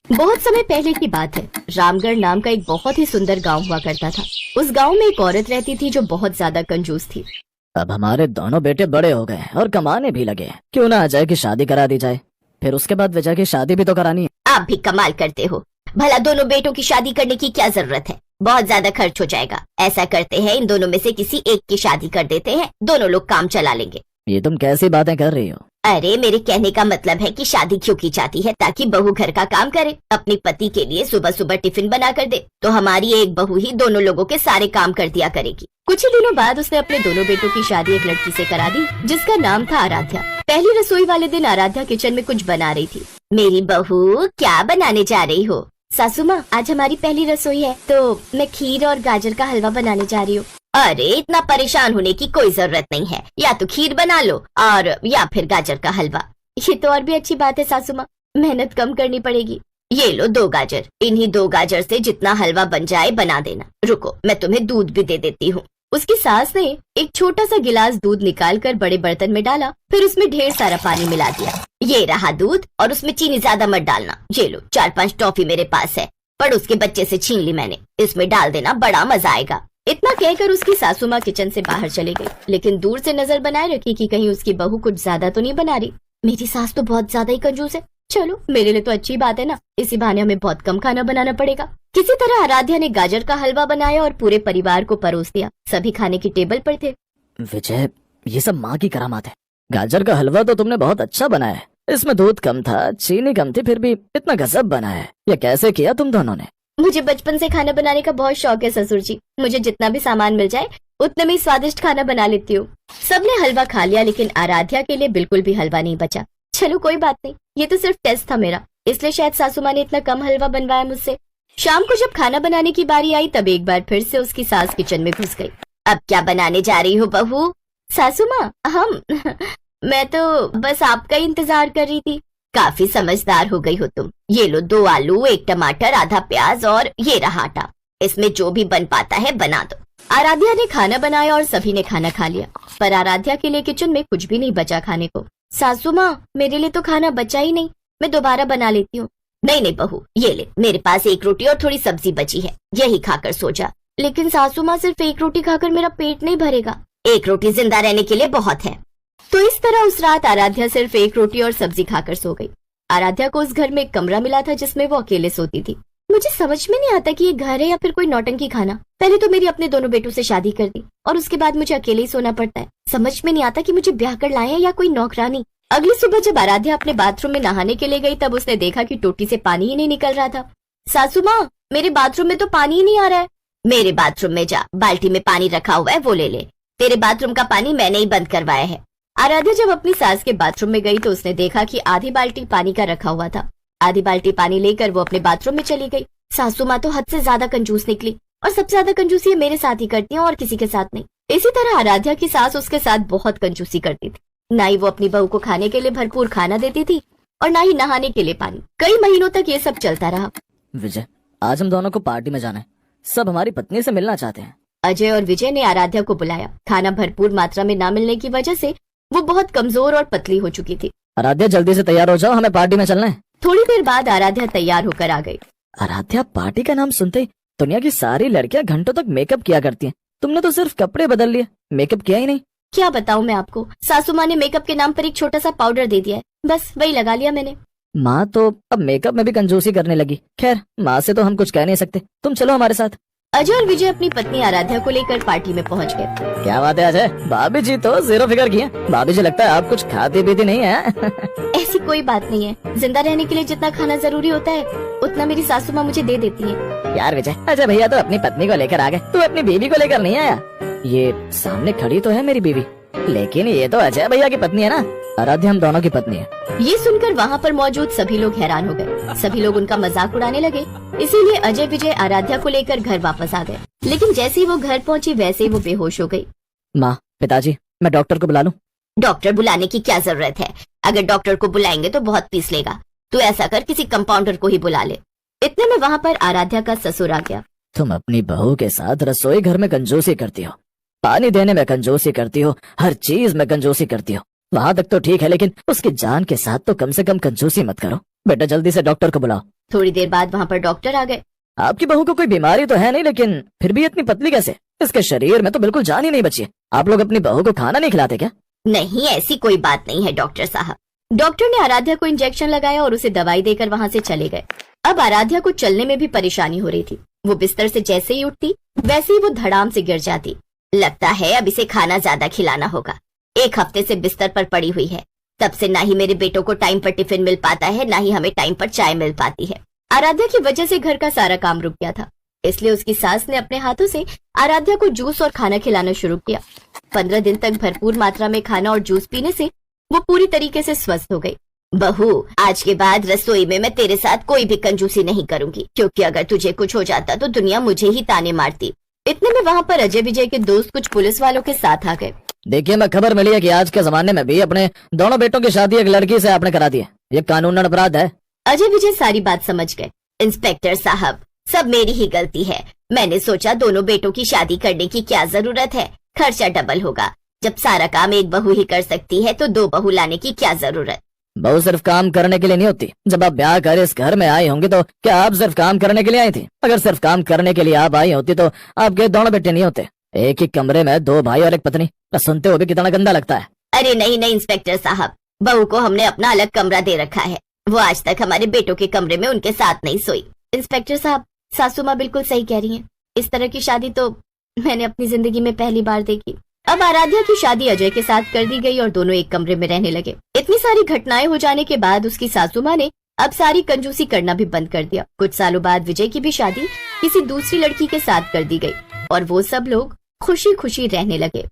बहुत समय पहले की बात है। रामगढ़ नाम का एक बहुत ही सुंदर गांव हुआ करता था। उस गांव में एक औरत रहती थी जो बहुत ज्यादा कंजूस थी। अब हमारे दोनों बेटे बड़े हो गए और कमाने भी लगे, क्यों ना अजय की शादी करा दी जाए। फिर उसके बाद विजय की शादी भी तो करानी है। आप भी कमाल करते हो। भला दोनों बेटों की शादी करने की क्या जरूरत है? बहुत ज्यादा खर्च हो जाएगा। ऐसा करते हैं, इन दोनों में से किसी एक की शादी कर देते हैं, दोनों लोग काम चला लेंगे। ये तुम कैसी बातें कर रही हो? अरे मेरे कहने का मतलब है कि शादी क्यों की जाती है? ताकि बहू घर का काम करे, अपने पति के लिए सुबह सुबह टिफिन बना कर दे। तो हमारी एक बहू ही दोनों लोगों के सारे काम कर दिया करेगी। कुछ ही दिनों बाद उसने अपने दोनों बेटों की शादी एक लड़की से करा दी जिसका नाम था आराध्या। पहली रसोई वाले दिन आराध्या किचन में कुछ बना रही थी। मेरी बहू क्या बनाने जा रही हो? सासू माँ, आज हमारी पहली रसोई है तो मैं खीर और गाजर का हलवा बनाने जा रही हूँ। अरे इतना परेशान होने की कोई जरूरत नहीं है, या तो खीर बना लो और या फिर गाजर का हलवा। ये तो और भी अच्छी बात है सासू माँ, मेहनत कम करनी पड़ेगी। ये लो 2 गाजर, इन्हीं 2 गाजर से जितना हलवा बन जाए बना देना। रुको, मैं तुम्हें दूध भी दे देती हूँ। उसकी सास ने एक छोटा सा गिलास दूध निकाल कर बड़े बर्तन में डाला, फिर उसमें ढेर सारा पानी मिला दिया। ये रहा दूध, और उसमें चीनी ज्यादा मत डालना। ये लो 4-5 टॉफी मेरे पास है, पड़ोस के बच्चे से छीन ली मैंने, इसमें डाल देना, बड़ा मजा आएगा। इतना कहकर उसकी सासू माँ किचन से बाहर चली गई, लेकिन दूर से नजर बनाए रखी कि कहीं उसकी बहू कुछ ज्यादा तो नहीं बना रही। मेरी सास तो बहुत ज्यादा ही कंजूस है। चलो मेरे लिए तो अच्छी बात है ना, इसी बहाने हमें बहुत कम खाना बनाना पड़ेगा। किसी तरह आराध्या ने गाजर का हलवा बनाया और पूरे परिवार को परोस दिया। सभी खाने की टेबल पर थे। विजय, ये सब माँ की करामात है। गाजर का हलवा तो तुमने बहुत अच्छा बनाया है। इसमें दूध कम था, चीनी कम थी, फिर भी इतना गजब बना है। ये कैसे किया तुम दोनों ने? मुझे बचपन से खाना बनाने का बहुत शौक है ससुर जी। मुझे जितना भी सामान मिल जाए उतने में स्वादिष्ट खाना बना लेती हूँ। सबने हलवा खा लिया, लेकिन आराध्या के लिए बिल्कुल भी हलवा नहीं बचा। चलो कोई बात नहीं, ये तो सिर्फ टेस्ट था मेरा, इसलिए शायद सासू माँ ने इतना कम हलवा बनवाया मुझसे। शाम को जब खाना बनाने की बारी आई तब एक बार फिर से उसकी सास किचन में घुस गई। अब क्या बनाने जा रही हो बहू? सासू माँ, हम मैं तो बस आपका ही इंतजार कर रही थी। काफी समझदार हो गई हो तुम। ये लो 2 आलू, 1 टमाटर, आधा प्याज और ये रहा आटा। इसमें जो भी बन पाता है बना दो। आराध्या ने खाना बनाया और सभी ने खाना खा लिया, पर आराध्या के लिए किचन में कुछ भी नहीं बचा खाने को। सासू माँ, मेरे लिए तो खाना बचा ही नहीं, मैं दोबारा बना लेती हूँ। नहीं नहीं बहू, ये ले, मेरे पास 1 रोटी और थोड़ी सब्जी बची है, यही खाकर सो जा। लेकिन सासू माँ, सिर्फ 1 रोटी खाकर मेरा पेट नहीं भरेगा। 1 रोटी जिंदा रहने के लिए बहुत है। तो इस तरह उस रात आराध्या सिर्फ 1 रोटी और सब्जी खाकर सो गई। आराध्या को उस घर में एक कमरा मिला था जिसमें वो अकेले सोती थी। मुझे समझ में नहीं आता कि ये घर है या फिर कोई नौटंकी खाना। पहले तो मेरी अपने दोनों बेटों से शादी कर दी और उसके बाद मुझे अकेले ही सोना पड़ता है। समझ में नहीं आता कि मुझे ब्याह कर लाए हैं या कोई नौकरानी। अगली सुबह जब आराध्या अपने बाथरूम में नहाने के लिए गई तब उसने देखा कि टोटी से पानी ही नहीं निकल रहा था। सासू माँ, मेरे बाथरूम में तो पानी ही नहीं आ रहा है। मेरे बाथरूम में जा, बाल्टी में पानी रखा हुआ है, वो ले ले। तेरे बाथरूम का पानी मैंने ही बंद करवाया है। आराध्या जब अपनी सास के बाथरूम में गई तो उसने देखा कि आधी बाल्टी पानी का रखा हुआ था। आधी बाल्टी पानी लेकर वो अपने बाथरूम में चली गई। सासू माँ तो हद से ज्यादा कंजूस निकली, और सबसे ज्यादा कंजूसी मेरे साथ ही करती है और किसी के साथ नहीं। इसी तरह आराध्या की सास उसके साथ बहुत कंजूसी करती थी। ना ही वो अपनी बहू को खाने के लिए भरपूर खाना देती थी और ना ही नहाने के लिए पानी। कई महीनों तक ये सब चलता रहा। विजय, आज हम दोनों को पार्टी में जाना है। सब हमारी पत्नी से मिलना चाहते हैं। अजय और विजय ने आराध्या को बुलाया। खाना भरपूर मात्रा में न मिलने की वजह से वो बहुत कमजोर और पतली हो चुकी थी। आराध्या, जल्दी से तैयार हो जाओ, हमें पार्टी में चलना है। थोड़ी देर बाद आराध्या तैयार होकर आ गई। आराध्या, पार्टी का नाम सुनते ही दुनिया की सारी लड़कियां घंटों तक मेकअप किया करती हैं। तुमने तो सिर्फ कपड़े बदल लिए, मेकअप किया ही नहीं। क्या बताऊं मैं आपको, सासू माँ ने मेकअप के नाम पर एक छोटा सा पाउडर दे दिया है, बस वही लगा लिया मैंने। माँ तो अब मेकअप में भी कंजूसी करने लगी। खैर, माँ से तो हम कुछ कह नहीं सकते, तुम चलो हमारे साथ। अजय और विजय अपनी पत्नी आराध्या को लेकर पार्टी में पहुंच गए। क्या बात है अजय, भाभी जी तो 0 फिगर की हैं। भाभी जी, लगता है आप कुछ खाती पीती नहीं है। ऐसी कोई बात नहीं है, जिंदा रहने के लिए जितना खाना जरूरी होता है उतना मेरी सासू माँ मुझे दे देती है। यार विजय, अजय भैया तो अपनी पत्नी को लेकर आ गए, तू अपनी बीवी को लेकर नहीं आया। ये सामने खड़ी तो है मेरी बीवी, लेकिन ये तो अजय भैया की पत्नी है ना। आराध्या हम दोनों की पत्नी है। ये सुनकर वहाँ पर मौजूद सभी लोग हैरान हो गए। सभी लोग उनका मजाक उड़ाने लगे। इसीलिए अजय विजय आराध्या को लेकर घर वापस आ गए। लेकिन जैसे ही वो घर पहुँची वैसे ही वो बेहोश हो गई। माँ, पिताजी, मैं डॉक्टर को बुला लूं? डॉक्टर बुलाने की क्या जरूरत है? अगर डॉक्टर को बुलाएंगे तो बहुत फीस लेगा। तू ऐसा कर, किसी कंपाउंडर को ही बुला ले। इतने में वहाँ पर आराध्या का ससुर आ गया। तुम अपनी बहू के साथ रसोई घर में कंजूसी करती हो, पानी देने में कंजूसी करती हो, हर चीज में कंजूसी करती हो। वहाँ तक तो ठीक है, लेकिन उसकी जान के साथ तो कम से कम कंजूसी मत करो। बेटा, जल्दी से डॉक्टर को बुलाओ। थोड़ी देर बाद वहाँ पर डॉक्टर आ गए। आपकी बहू को कोई बीमारी तो है नहीं, लेकिन फिर भी इतनी पतली कैसे? इसके शरीर में तो बिल्कुल जान ही नहीं बची है। आप लोग अपनी बहू को खाना नहीं खिलाते क्या? नहीं, ऐसी कोई बात नहीं है डॉक्टर साहब। डॉक्टर ने आराध्या को इंजेक्शन लगाया और उसे दवाई देकर वहाँ से चले गए। अब आराध्या को चलने में भी परेशानी हो रही थी। वो बिस्तर से जैसे ही उठती वैसे ही वो धड़ाम से गिर जाती। लगता है अब इसे खाना ज्यादा खिलाना होगा। 1 हफ्ते से बिस्तर पर पड़ी हुई है। तब से ना ही मेरे बेटों को टाइम पर टिफिन मिल पाता है, ना ही हमें टाइम पर चाय मिल पाती है। आराध्या की वजह से घर का सारा काम रुक गया था, इसलिए उसकी सास ने अपने हाथों से आराध्या को जूस और खाना खिलाना शुरू किया। 15 दिन तक भरपूर मात्रा में खाना और जूस पीने से वो पूरी तरीके से स्वस्थ हो गई। बहू, आज के बाद रसोई में मैं तेरे साथ कोई भी कंजूसी नहीं करूंगी, क्योंकि अगर तुझे कुछ हो जाता तो दुनिया मुझे ही ताने मारती। इतने में वहाँ पर अजय विजय के दोस्त कुछ पुलिस वालों के साथ आ गए। देखिए, मैं खबर मिली है कि आज के जमाने में भी अपने दोनों बेटों की शादी एक लड़की से आपने करा दी है। ये कानूनन अपराध है। अजय विजय सारी बात समझ गए। इंस्पेक्टर साहब, सब मेरी ही गलती है। मैंने सोचा दोनों बेटों की शादी करने की क्या जरूरत है, खर्चा डबल होगा। जब सारा काम एक बहू ही कर सकती है तो 2 बहू लाने की क्या जरूरत। बहू सिर्फ काम करने के लिए नहीं होती। जब आप ब्याह कर इस घर में आई होंगी तो क्या आप सिर्फ काम करने के लिए आई थी? अगर सिर्फ काम करने के लिए आप आई होती तो आपके दोनों बेटे नहीं होते। एक ही कमरे में 2 भाई और एक पत्नी। सुनते हुए भी कितना गंदा लगता है। अरे नहीं नहीं इंस्पेक्टर साहब, बहू को हमने अपना अलग कमरा दे रखा है। वो आज तक हमारे बेटों के कमरे में उनके साथ नहीं सोई। इंस्पेक्टर साहब, सासू माँ बिल्कुल सही कह रही हैं। इस तरह की शादी तो मैंने अपनी जिंदगी में पहली बार देखी। अब आराध्या की शादी अजय के साथ कर दी गई और दोनों एक कमरे में रहने लगे। इतनी सारी घटनाएं हो जाने के बाद उसकी सासू माँ ने अब सारी कंजूसी करना भी बंद कर दिया। कुछ सालों बाद विजय की भी शादी किसी दूसरी लड़की के साथ कर दी गई और वो सब लोग खुशी खुशी रहने लगे।